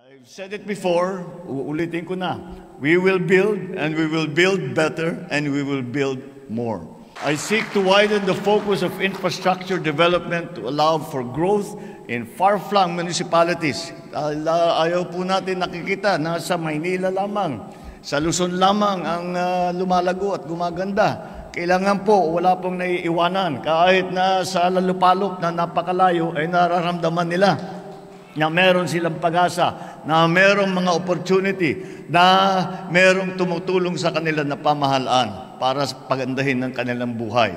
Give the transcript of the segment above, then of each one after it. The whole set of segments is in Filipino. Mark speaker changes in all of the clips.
Speaker 1: I've said it before, uulitin ko na. We will build and we will build better and we will build more. I seek to widen the focus of infrastructure development to allow for growth in far-flung municipalities. Ayaw po natin nakikita na sa Maynila lamang, sa Luzon lamang ang lumalago at gumaganda. Kailangan po, wala pong naiiwanan. Kahit na sa lalupalop na napakalayo ay nararamdaman nila na meron silang pag-asa, na merong mga opportunity, na merong tumutulong sa kanila na pamahalaan para pagandahin ng kanilang buhay.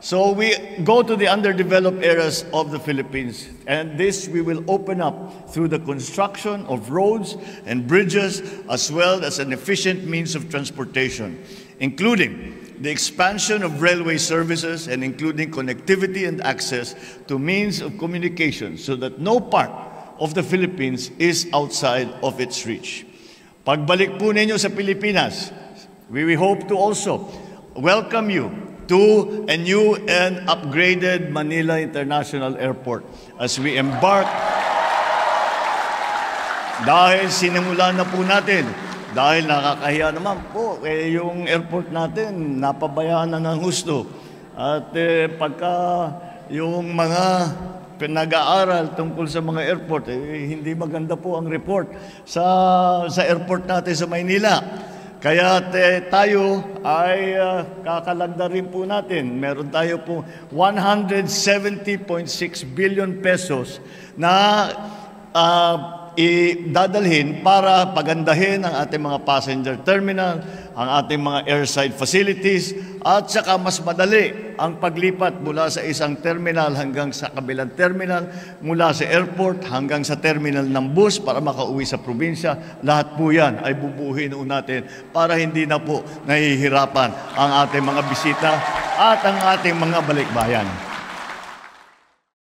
Speaker 1: So we go to the underdeveloped areas of the Philippines, and this we will open up through the construction of roads and bridges as well as an efficient means of transportation, including the expansion of railway services and including connectivity and access to means of communication so that no part of the Philippines is outside of its reach. Pagbalik po ninyo sa Pilipinas, we hope to also welcome you to a new and upgraded Manila International Airport as we embark. Dahil sinimulan na po natin, dahil nakakahiya naman po, yung airport natin napabayaan na ng husto. At pagka yung mga nag-aaral tungkol sa mga airport, hindi maganda po ang report sa airport natin sa Maynila. Kaya tayo ay kakalagda rin po natin. Meron tayo po 170.6 billion pesos na idadalhin para pagandahin ang ating mga passenger terminal, ang ating mga airside facilities, at saka mas madali ang paglipat mula sa isang terminal hanggang sa kabilang terminal, mula sa airport hanggang sa terminal ng bus para makauwi sa probinsya. Lahat po yan ay bubuhin natin para hindi na po nahihirapan ang ating mga bisita at ang ating mga balikbayan.